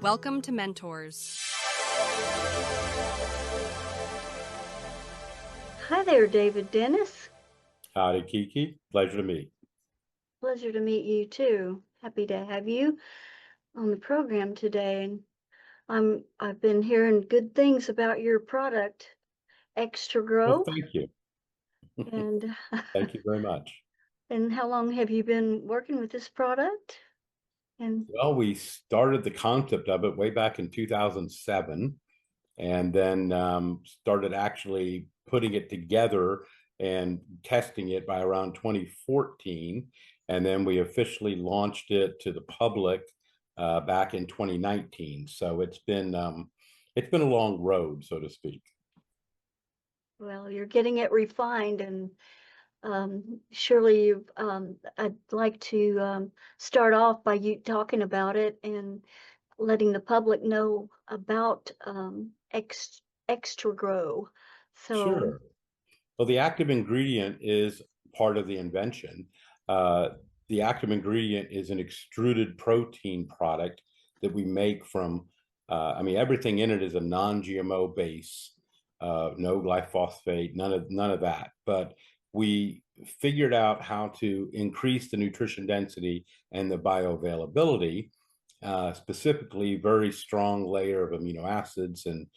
Welcome to Mentors. Hi there, David Dennis. Howdy, Kiki. Pleasure to meet. Pleasure to meet you too. Happy to have you on the program today. And I've been hearing good things about your product, Well, XtraGrow. thank you. And Thank you very much. and how long have you been working with this product? And Well, we started the concept of it way back in 2007, and then started actually putting it together and testing it by around 2014. And then we officially launched it to the public back in 2019. So it's been a long road, so to speak. well, you're getting it refined, and surely I'd like to start off by you talking about it and letting the public know about XtraGrow. So, Sure. Well, the active ingredient is part of the invention. Uh, the active ingredient is an extruded protein product that we make from, everything in it is a non-GMO base, no glyphosate, none of that. But we figured out how to increase the nutrition density and the bioavailability, specifically very strong layer of amino acids and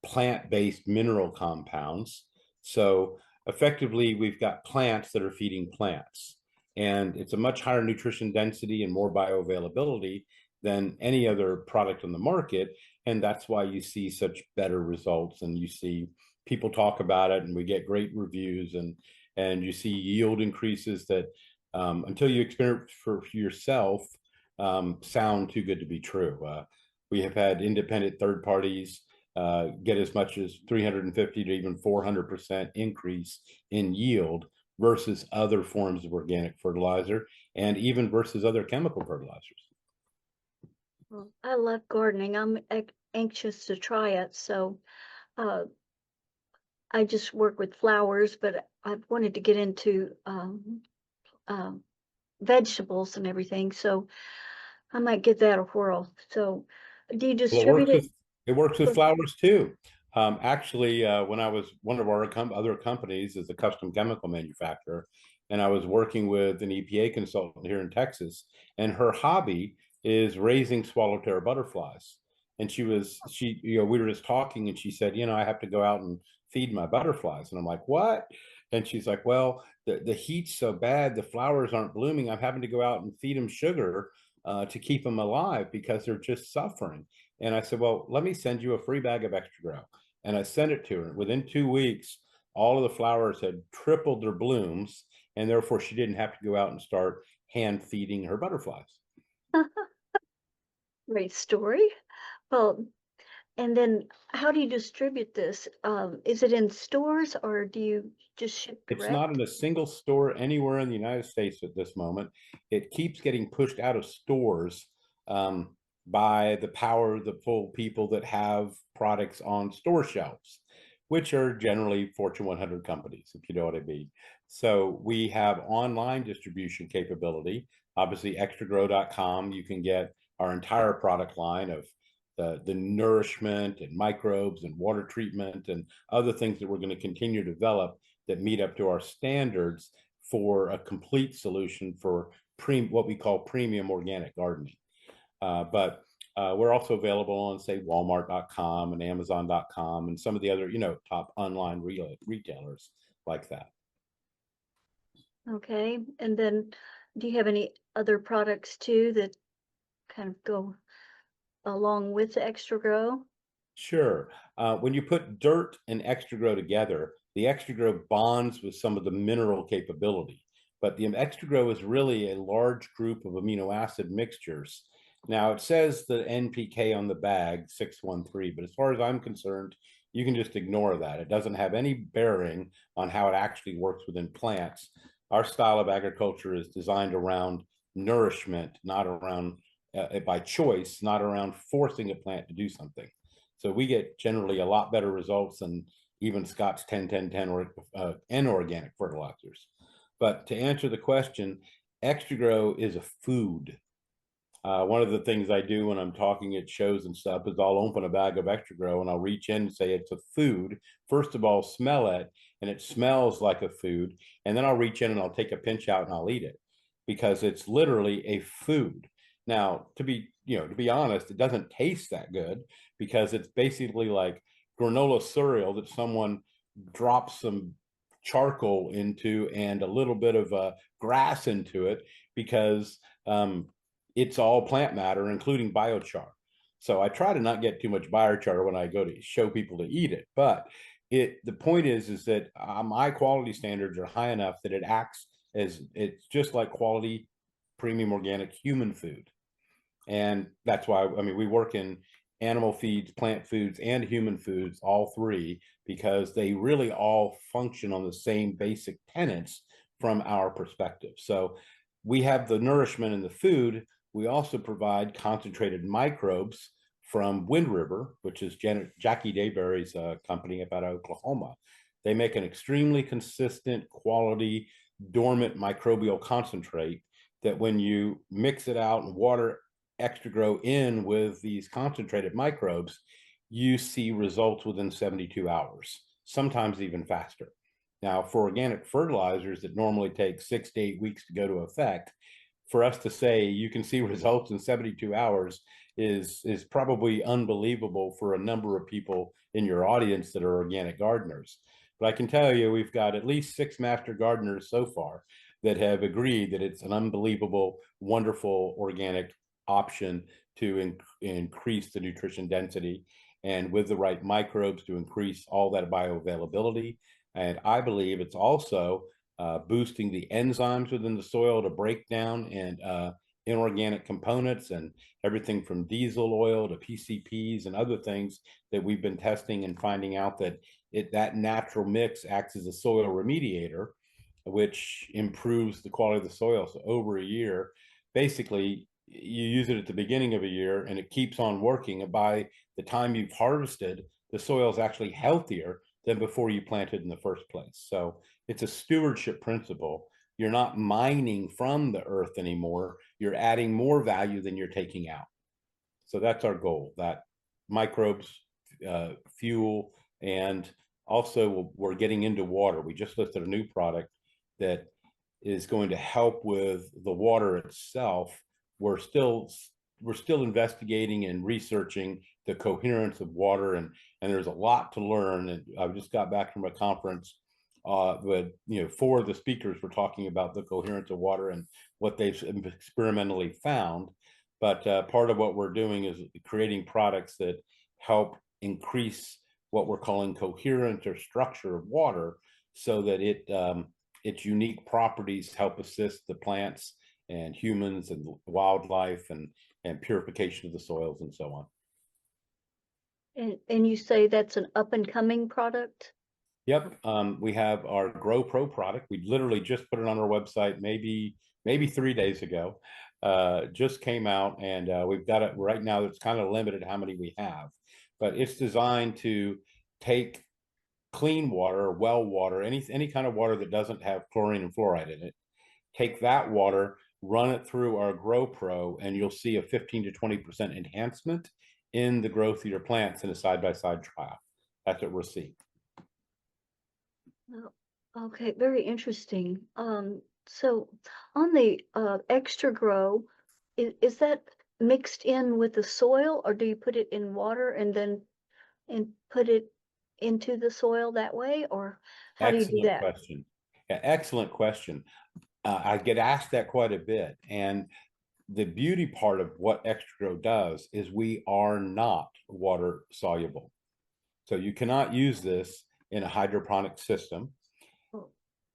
plant-based mineral compounds. So effectively, we've got plants that are feeding plants, and it's a much higher nutrition density and more bioavailability than any other product on the market. And that's why you see such better results, and you see people talk about it, and we get great reviews, and you see yield increases that until you experience for yourself sound too good to be true. We have had independent third parties get as much as 350 to even 400% increase in yield versus other forms of organic fertilizer, and even versus other chemical fertilizers. well, I love gardening. I'm anxious to try it. So, uh, I just work with flowers, but I've wanted to get into um, vegetables and everything. So I might give that a whirl. So, do you Well, distribute it? it works with for- flowers too. Actually, when I was one of our other companies is a custom chemical manufacturer, and I was working with an EPA consultant here in Texas, and her hobby is raising swallowtail butterflies. And we were just talking, and she said, I have to go out and feed my butterflies. And I'm like, what? And she's like, well, the heat's so bad, the flowers aren't blooming. I'm having to go out and feed them sugar to keep them alive because they're just suffering. And I said, well, let me send you a free bag of XtraGrow. And I sent it to her. Within 2 weeks, all of the flowers had tripled their blooms, and therefore she didn't have to go out and start hand feeding her butterflies. Great story. Well, and then how do you distribute this? Is it in stores or do you just ship It's not direct? in a single store anywhere in the United States at this moment. It keeps getting pushed out of stores by the powerful people that have products on store shelves, which are generally Fortune 100 companies, if you know what I mean. So we have online distribution capability. Obviously, XtraGrow.com, you can get our entire product line of the nourishment and microbes and water treatment and other things that we're going to continue to develop that meet up to our standards for a complete solution for what we call premium organic gardening. But we're also available on, say, Walmart.com and Amazon.com and some of the other, top online retailers like that. Okay. And then do you have any other products too that kind of go along with the XtraGrow? Sure. When you put dirt and XtraGrow together, the XtraGrow bonds with some of the mineral capability. But the XtraGrow is really a large group of amino acid mixtures. Now, it says the NPK on the bag, 613, but as far as I'm concerned, you can just ignore that. It doesn't have any bearing on how it actually works within plants. Our style of agriculture is designed around nourishment, not around by choice, not around forcing a plant to do something. So we get generally a lot better results than even Scott's 10-10-10 or inorganic fertilizers. But to answer the question, XtraGrow is a food. One of the things I do when I'm talking at shows and stuff is I'll open a bag of XtraGrow and I'll reach in and say it's a food. First of all, smell it, and it smells like a food. And then I'll reach in and I'll take a pinch out and I'll eat it because it's literally a food. Now, to be honest, it doesn't taste that good because it's basically like granola cereal that someone drops some charcoal into and a little bit of grass into it because it's all plant matter, including biochar. So I try to not get too much biochar when I go to show people to eat it. But the point is that my quality standards are high enough that it acts as it's just like quality premium organic human food. And that's why, I mean, we work in animal feeds, plant foods, and human foods, all three, because they really all function on the same basic tenets from our perspective. So we have the nourishment in the food. We also provide concentrated microbes from Wind River, which is Jackie Dayberry's company up out of Oklahoma. They make an extremely consistent quality dormant microbial concentrate that when you mix it out and water XtraGrow in with these concentrated microbes, you see results within 72 hours, sometimes even faster. Now, for organic fertilizers that normally take 6 to 8 weeks to go to effect, for us to say you can see results in 72 hours is probably unbelievable for a number of people in your audience that are organic gardeners. But I can tell you, we've got at least 6 master gardeners so far that have agreed that it's an unbelievable, wonderful organic option to increase the nutrition density and with the right microbes to increase all that bioavailability. And I believe it's also boosting the enzymes within the soil to break down and inorganic components and everything from diesel oil to PCPs and other things that we've been testing and finding out that that natural mix acts as a soil remediator, which improves the quality of the soil. So over a year, basically, you use it at the beginning of a year and it keeps on working. And by the time you've harvested, the soil is actually healthier than before you planted in the first place. So it's a stewardship principle. You're not mining from the earth anymore. You're adding more value than you're taking out. So that's our goal, that microbes, fuel, and also we're getting into water. We just listed a new product that is going to help with the water itself. We're still investigating and researching the coherence of water, and there's a lot to learn. And I just got back from a conference but 4 of the speakers were talking about the coherence of water and what they've experimentally found. But part of what we're doing is creating products that help increase what we're calling coherence or structure of water, so that its unique properties help assist the plants and humans and wildlife and purification of the soils and so on. And you say that's an up and coming product? Yep. We have our Grow Pro product. We literally just put it on our website maybe 3 days ago. Just came out, and we've got it right now. It's kind of limited how many we have, but it's designed to take clean water, well water, any kind of water that doesn't have chlorine and fluoride in it. Take that water, run it through our Grow Pro, and you'll see a 15 to 20% enhancement in the growth of your plants in a side-by-side trial. That's what we're seeing. Okay, very interesting. So on the XtraGrow, is that mixed in with the soil, or do you put it in water and then put it into the soil that way, or how do you do that? Question. Yeah, excellent question. I get asked that quite a bit, and the beauty part of what XtraGrow does is we are not water soluble. So you cannot use this in a hydroponic system. Oh,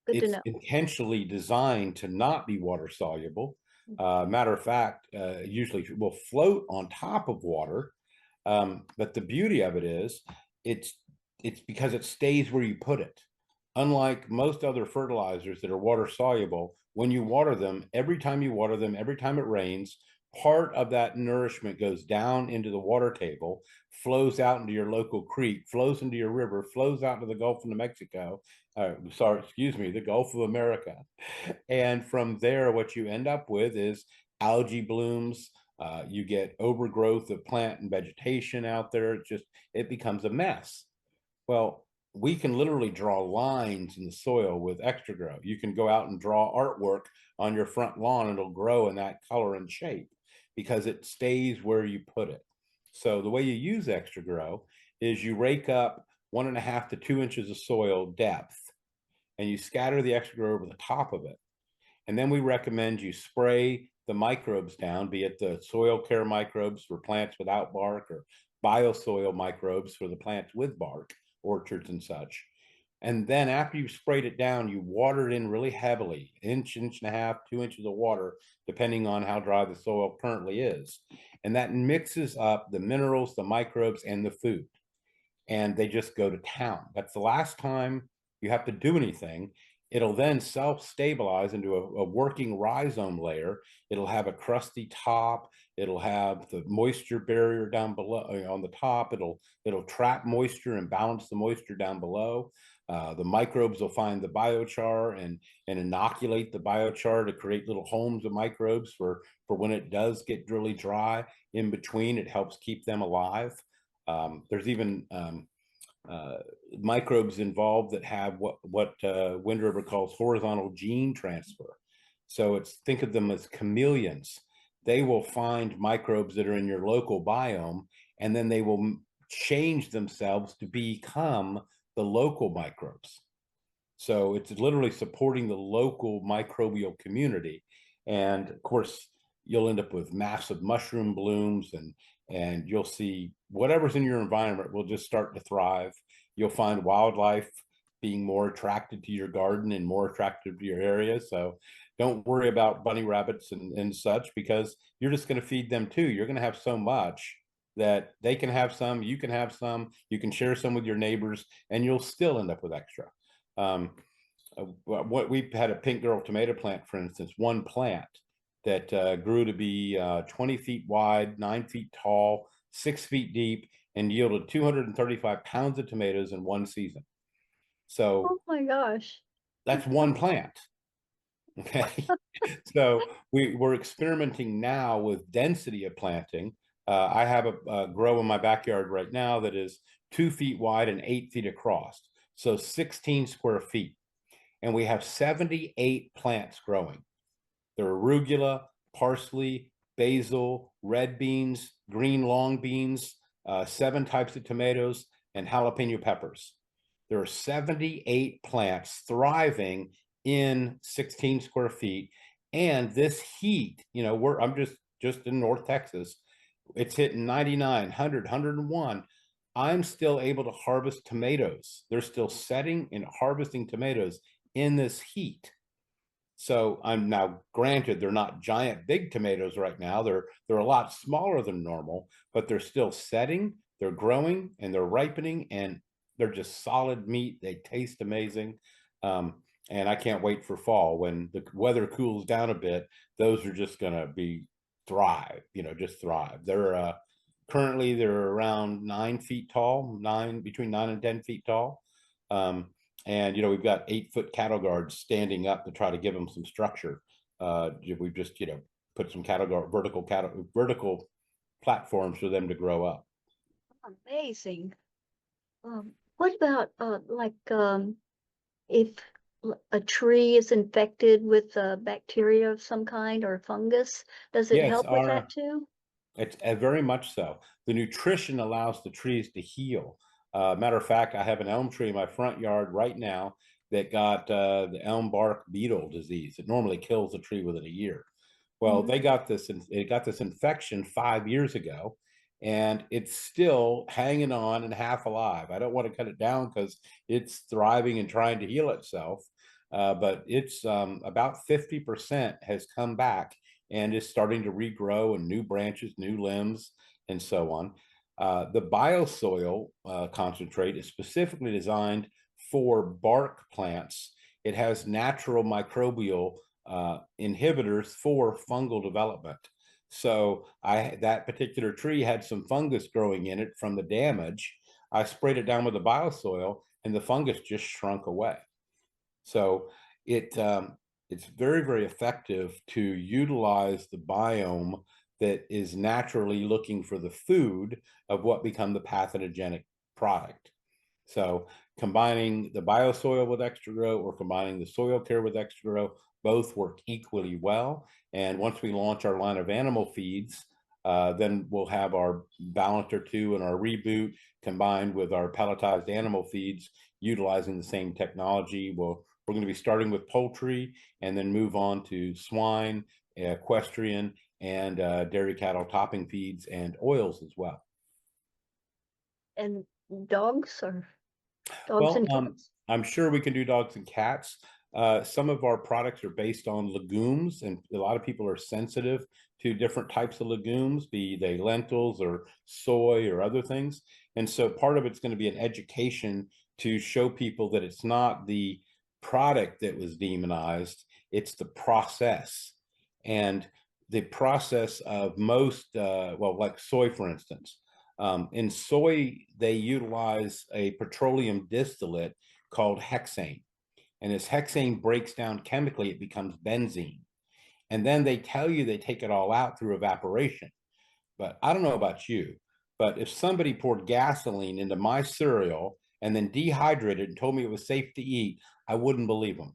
good to It's know. intentionally designed to not be water soluble. Matter of fact, usually will float on top of water. But the beauty of it is it's because it stays where you put it. Unlike most other fertilizers that are water soluble, when you water them, every time it rains, part of that nourishment goes down into the water table, flows out into your local creek, flows into your river, flows out to the Gulf of Mexico. The Gulf of America. And from there, what you end up with is algae blooms, You get overgrowth of plant and vegetation out there. It becomes a mess. Well, we can literally draw lines in the soil with XtraGrow. You can go out and draw artwork on your front lawn, and it'll grow in that color and shape because it stays where you put it. So the way you use XtraGrow is you rake up 1.5 to 2 inches of soil depth, and you scatter the XtraGrow over the top of it. And then we recommend you spray the microbes down, be it the soil care microbes for plants without bark or biosol microbes for the plants with bark, orchards and such. And then after you've sprayed it down, you water it in really heavily, inch and a half, 2 inches of water, depending on how dry the soil currently is. And that mixes up the minerals, the microbes, and the food. And they just go to town. That's the last time you have to do anything. It'll then self-stabilize into a working rhizome layer. It'll have a crusty top. It'll have the moisture barrier down below on the top. It'll trap moisture and balance the moisture down below. The microbes will find the biochar and inoculate the biochar to create little homes of microbes for when it does get really dry. In between, it helps keep them alive. There's even microbes involved that have what Wind River calls horizontal gene transfer. So think of them as chameleons. They will find microbes that are in your local biome, and then they will change themselves to become the local microbes. So it's literally supporting the local microbial community. And of course, you'll end up with massive mushroom blooms, and you'll see whatever's in your environment will just start to thrive. You'll find wildlife being more attracted to your garden and more attracted to your area. So don't worry about bunny rabbits and such, because you're just going to feed them too. You're going to have so much that they can have some, you can have some, you can share some with your neighbors, and you'll still end up with extra. What we've had a pink girl tomato plant, for instance, one plant that grew to be 20 feet wide, 9 feet tall, 6 feet deep, and yielded 235 pounds of tomatoes in one season. So, oh my gosh, that's one plant. Okay. So we're experimenting now with density of planting. I have a grow in my backyard right now that is 2 feet wide and 8 feet across. So 16 square feet. And we have 78 plants growing. They're arugula, parsley, basil, red beans, green long beans, 7 types of tomatoes, and jalapeno peppers. There are 78 plants thriving in 16 square feet. And this heat, I'm just in North Texas. It's hitting 99, 100, 101. I'm still able to harvest tomatoes. They're still setting and harvesting tomatoes in this heat. So I'm now, granted, they're not giant big tomatoes right now. They're a lot smaller than normal, but they're still setting, they're growing, and they're ripening, and they're just solid meat. They taste amazing. And I can't wait for fall when the weather cools down a bit. Those are just going to be thrive, just thrive. They're currently they're around 9 feet tall, between 9 and 10 feet tall. And we've got 8-foot cattle guards standing up to try to give them some structure. We've just put some vertical platforms for them to grow up. amazing. What about if a tree is infected with a bacteria of some kind or fungus, does it Yes, help with that too? It's very much so. The nutrition allows the trees to heal. Matter of fact, I have an elm tree in my front yard right now that got the elm bark beetle disease. It normally kills a tree within a year. Well, Mhm. it got this infection 5 years ago, and it's still hanging on and half alive. I don't want to cut it down because it's thriving and trying to heal itself. But it's about 50% has come back and is starting to regrow, and new branches, new limbs, and so on. The biosoil concentrate is specifically designed for bark plants. It has natural microbial inhibitors for fungal development. So that particular tree had some fungus growing in it from the damage. I sprayed it down with the biosol, and the fungus just shrunk away. So it's very, very effective to utilize the biome that is naturally looking for the food of what become the pathogenic product. So combining the biosoil with XtraGrow or combining the soil care with XtraGrow, both work equally well. And once we launch our line of animal feeds, then we'll have our Balancer 2 and our Reboot combined with our pelletized animal feeds, utilizing the same technology. We're going to be starting with poultry and then move on to swine, equestrian, and dairy cattle topping feeds and oils as well. And dogs or dogs and cats? I'm sure we can do dogs and cats. Some of our products are based on legumes, and a lot of people are sensitive to different types of legumes, be they lentils or soy or other things. And so part of it's going to be an education to show people that it's not the product that was demonized, it's the process. And the process of most, like soy, for instance. In soy, they utilize a petroleum distillate called hexane. And as hexane breaks down chemically, it becomes benzene. And then they tell you they take it all out through evaporation. But I don't know about you, but if somebody poured gasoline into my cereal and then dehydrated it and told me it was safe to eat, I wouldn't believe them.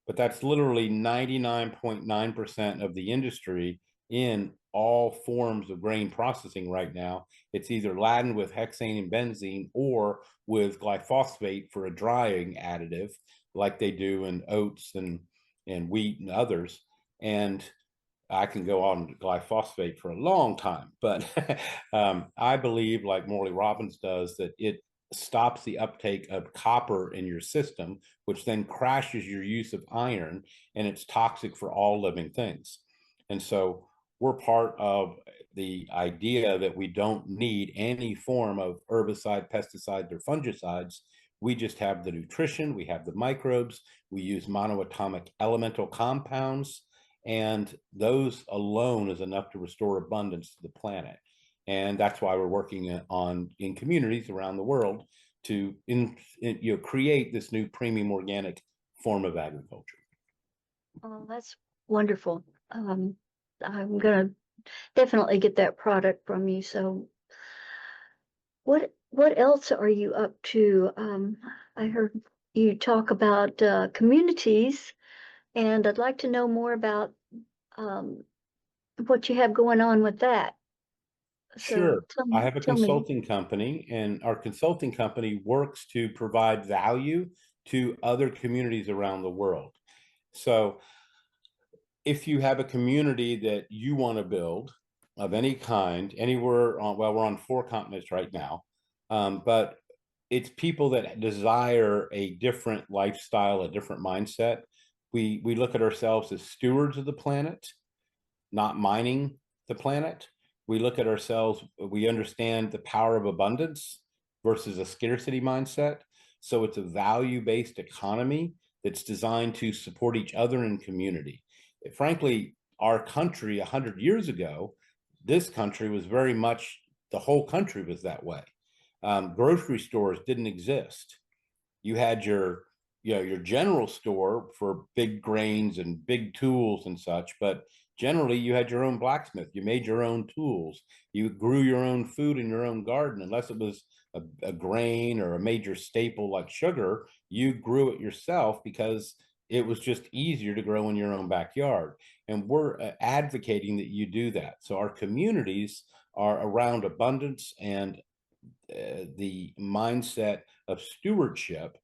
But that's literally 99.9% of the industry in all forms of grain processing right now. It's either laden with hexane and benzene or with glyphosate for a drying additive, like they do in oats and wheat and others. And I can go on glyphosate for a long time, but I believe, like Morley Robbins does, that it stops the uptake of copper in your system, which then crashes your use of iron, and it's toxic for all living things. And so we're part of the idea that we don't need any form of herbicide, pesticides, or fungicides. We just have the nutrition, we have the microbes, we use monoatomic elemental compounds, and those alone is enough to restore abundance to the planet. And that's why we're working in communities around the world to create this new premium organic form of agriculture. Oh, that's wonderful. I'm gonna definitely get that product from you. So what else are you up to? I heard you talk about communities, and I'd like to know more about um, what you have going on with that. So Sure. I have a tell me. consulting company, and our consulting company works to provide value to other communities around the world. So if you have a community that you want to build of any kind, anywhere on, well, we're on 4 continents right now, but it's people that desire a different lifestyle, a different mindset. We look at ourselves as stewards of the planet, not mining the planet. We look at ourselves, we understand the power of abundance versus a scarcity mindset. So it's a value-based economy that's designed to support each other in community. Frankly, our country 100 years ago, this country was very much, the whole country was that way. Grocery stores didn't exist. You had your general store for big grains and big tools and such, but generally you had your own blacksmith, you made your own tools, you grew your own food in your own garden. Unless it was a grain or a major staple like sugar, you grew it yourself because it was just easier to grow in your own backyard. And we're advocating that you do that. So our communities are around abundance and the mindset of stewardship,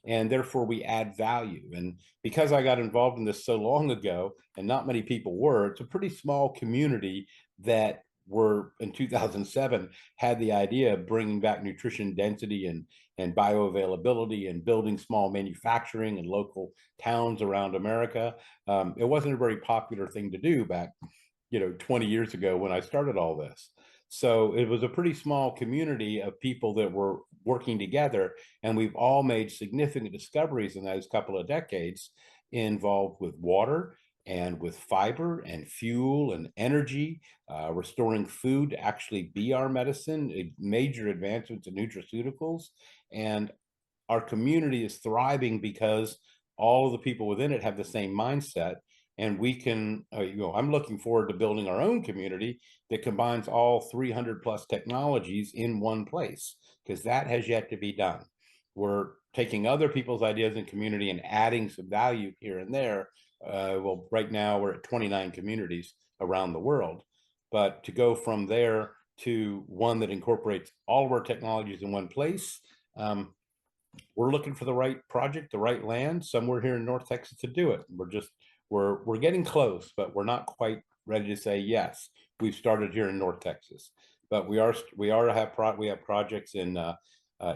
and therefore we add value. And because I got involved in this so long ago and not many people were, it's a pretty small community that were in 2007 had the idea of bringing back nutrition density and bioavailability and building small manufacturing in local towns around America. It wasn't a very popular thing to do back 20 years ago when I started all this. So it was a pretty small community of people that were working together, and we've all made significant discoveries in those couple of decades involved with water and with fiber and fuel and energy, restoring food to actually be our medicine, major advancements in nutraceuticals. And our community is thriving because all of the people within it have the same mindset. and we can, I'm looking forward to building our own community that combines all 300 plus technologies in one place, because that has yet to be done. We're taking other people's ideas in community and adding some value here and there. Well, right now we're at 29 communities around the world, but to go from there to one that incorporates all of our technologies in one place, we're looking for the right project, the right land, somewhere here in North Texas to do it. We're getting close, but we're not quite ready to say yes. We've started here in North Texas, but we have projects in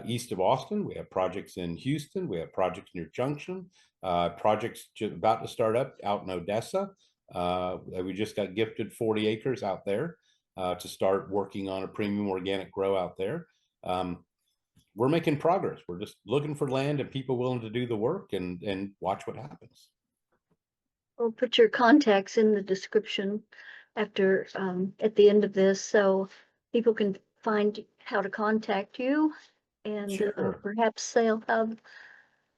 east of Austin. We have projects in Houston. We have projects near Junction. Projects about to start up out in Odessa. We just got gifted 40 acres out there to start working on a premium organic grow out there. We're making progress. We're just looking for land and people willing to do the work and watch what happens. We'll put your contacts in the description after, at the end of this, so people can find how to contact you, and Sure. perhaps they'll have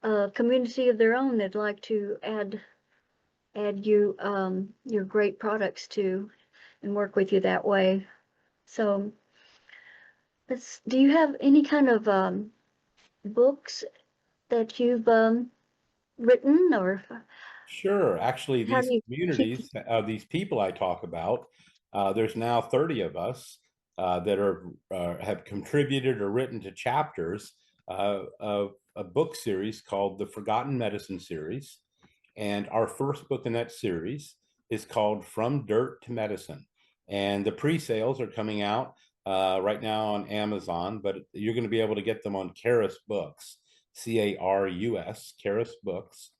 a community of their own that'd like to add you, your great products to, and work with you that way. So do you have any kind of books that you've written, or Sure. Actually, how do these you keep? communities, these people I talk about, there's now 30 of us that have contributed or written to chapters of a book series called the Forgotten Medicine series. And our first book in that series is called From Dirt to Medicine. And the pre-sales are coming out right now on Amazon, but you're going to be able to get them on Carus Books, Carus, Carus Books.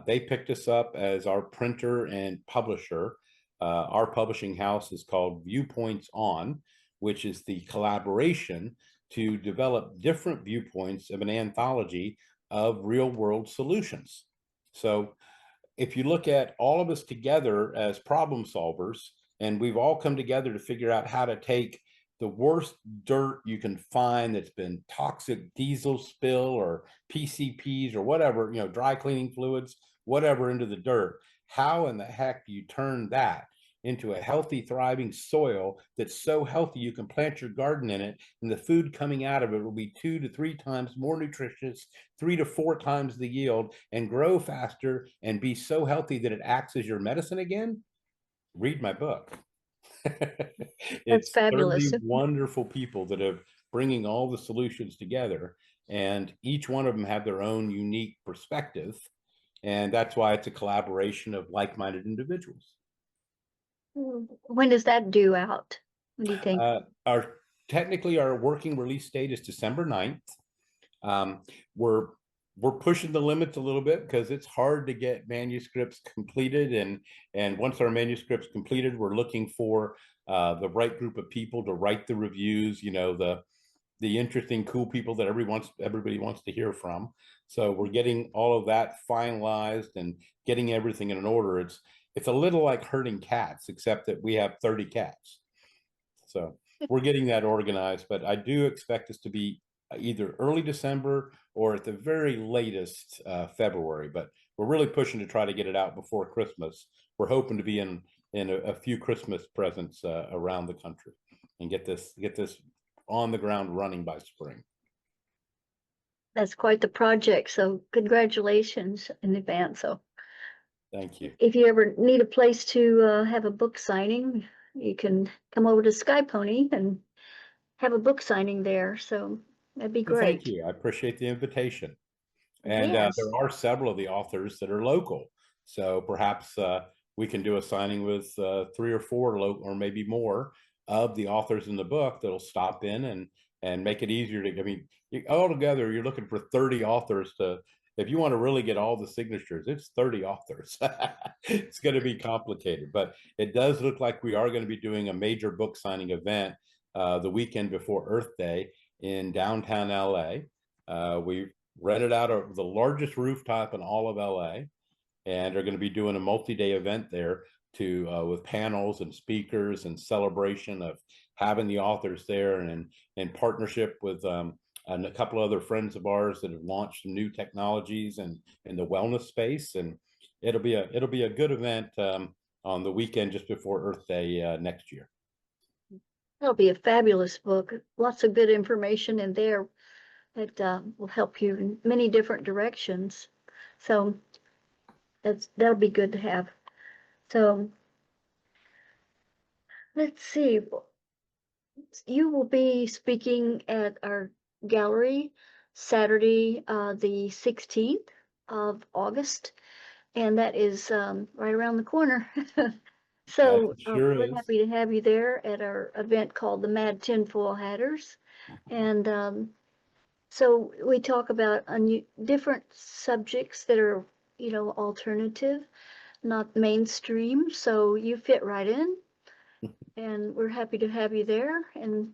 They picked us up as our printer and publisher. Our publishing house is called Viewpoints On, which is the collaboration to develop different viewpoints of an anthology of real world solutions. So if you look at all of us together as problem solvers, and we've all come together to figure out how to take the worst dirt you can find that's been toxic diesel spill or PCPs or whatever, dry cleaning fluids, whatever, into the dirt. How in the heck do you turn that into a healthy, thriving soil that's so healthy you can plant your garden in it, and the food coming out of it will be 2 to 3 times more nutritious, 3 to 4 times the yield, and grow faster and be so healthy that it acts as your medicine again? Read my book. That's It's fabulous. 30 wonderful people that are bringing all the solutions together, and each one of them have their own unique perspective, and that's why it's a collaboration of like-minded individuals. When does that due out? What do you think? Our working release date is December 9th. Um, we're pushing the limits a little bit because it's hard to get manuscripts completed, and once our manuscript's completed, we're looking for the right group of people to write the reviews, the interesting, cool people that everybody wants to hear from. So we're getting all of that finalized and getting everything in an order. It's a little like herding cats, except that we have 30 cats. So we're getting that organized, but I do expect us to be either early December or at the very latest February. But we're really pushing to try to get it out before Christmas. We're hoping to be in a few Christmas presents around the country and get this on the ground running by spring. That's quite the project. So congratulations in advance. So Thank you. if you ever need a place to have a book signing, you can come over to Sky Pony and have a book signing there. So that'd be Well, thank great. you. I appreciate the invitation. And Yes, there are several of the authors that are local. So perhaps we can do a signing with 3 or 4 or maybe more of the authors in the book that'll stop in and make it easier to, altogether, you're looking for 30 authors if you want to really get all the signatures, it's 30 authors. It's going to be complicated, but it does look like we are going to be doing a major book signing event the weekend before Earth Day in downtown LA. We rented out the largest rooftop in all of LA, and are going to be doing a multi-day event there with panels and speakers and celebration of having the authors there, and in partnership with and a couple other friends of ours that have launched some new technologies and in the wellness space. And it'll be a good event on the weekend just before Earth Day next year. That'll be a fabulous book. Lots of good information in there that will help you in many different directions. So that'll be good to have. So let's see. You will be speaking at our gallery Saturday, the 16th of August, and that is right around the corner. That So sure we're is. happy to have you there at our event called the Mad Tinfoil Hatters. And so we talk about different subjects that are, alternative, not mainstream. So you fit right in, and we're happy to have you there. And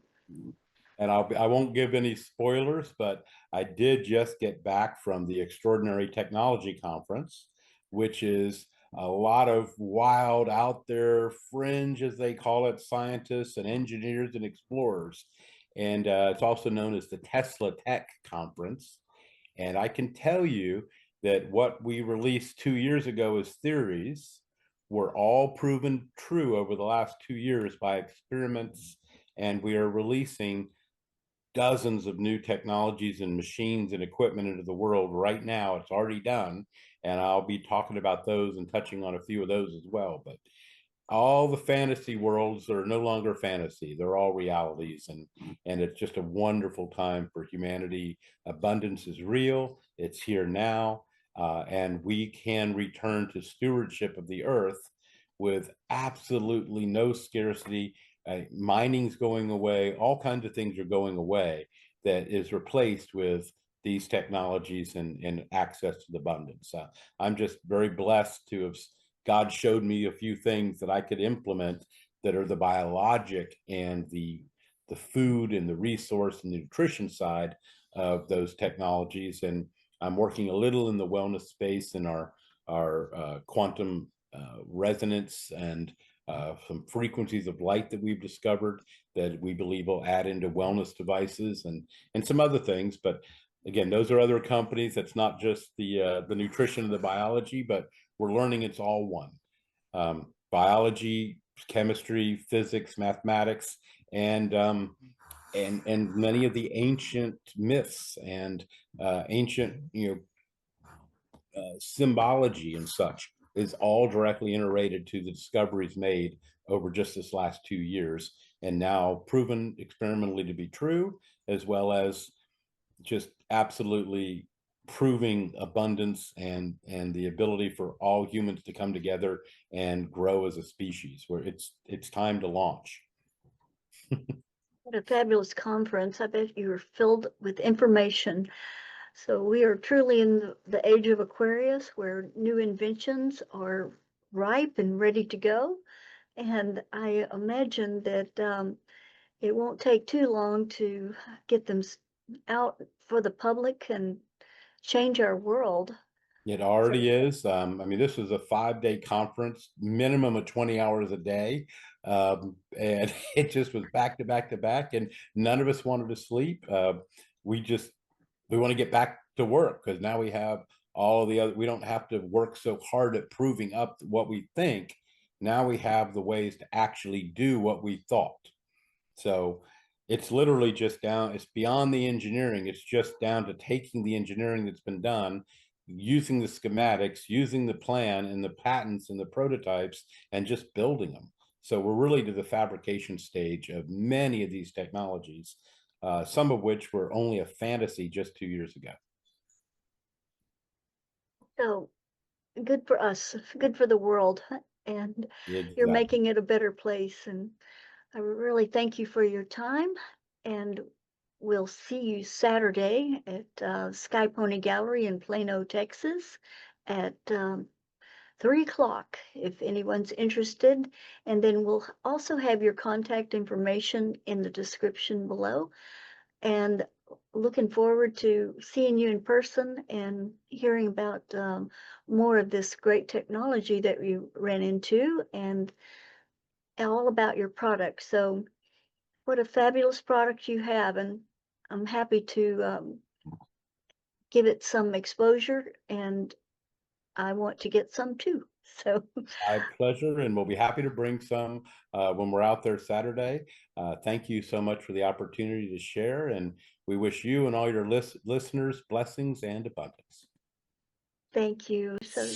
And I won't give any spoilers, but I did just get back from the Extraordinary Technology Conference, which is a lot of wild out there fringe, as they call it, scientists and engineers and explorers. And it's also known as the Tesla Tech Conference. And I can tell you that what we released 2 years ago as theories were all proven true over the last 2 years by experiments. And we are releasing dozens of new technologies and machines and equipment into the world right now. It's already done. And I'll be talking about those and touching on a few of those as well. But all the fantasy worlds are no longer fantasy. They're all realities. And it's just a wonderful time for humanity. Abundance is real. It's here now. And we can return to stewardship of the earth with absolutely no scarcity. Mining's going away. All kinds of things are going away that is replaced with these technologies and access to the abundance. I'm just very blessed to have God showed me a few things that I could implement that are the biologic and the food and the resource and the nutrition side of those technologies. And I'm working a little in the wellness space in our quantum resonance and some frequencies of light that we've discovered that we believe will add into wellness devices and some other things. But again, those are other companies. That's not just the nutrition and the biology, but we're learning it's all one. Biology, chemistry, physics, mathematics, and many of the ancient myths and ancient symbology and such is all directly interrelated to the discoveries made over just this last 2 years, and now proven experimentally to be true, as well as just absolutely proving abundance and the ability for all humans to come together and grow as a species, where it's time to launch. what a fabulous conference. I bet you were filled with information. So we are truly in the age of Aquarius where new inventions are ripe and ready to go. And I imagine that it won't take too long to get them out for the public and change our world. It So already is. I mean, this was a 5-day conference, minimum of 20 hours a day. And it just was back to back to back, and none of us wanted to sleep. We want to get back to work because now we have all the other, we don't have to work so hard at proving up what we think. Now we have the ways to actually do what we thought. So it's literally just down, it's beyond the engineering. It's just down to taking the engineering that's been done, using the schematics, using the plan and the patents and the prototypes, and just building them. So we're really to the fabrication stage of many of these technologies, some of which were only a fantasy just 2 years ago. So good for us, good for the world, and you're Exactly. making it a better place. And I really thank you for your time, and we'll see you Saturday at Sky Pony Gallery in Plano, Texas at 3 o'clock if anyone's interested. And then we'll also have your contact information in the description below. And looking forward to seeing you in person and hearing about more of this great technology that you ran into and all about your product. So what a fabulous product you have, and I'm happy to give it some exposure and I want to get some too. So My pleasure, and we'll be happy to bring some when we're out there Saturday. Thank you so much for the opportunity to share, and we wish you and all your listeners blessings and abundance. thank you. So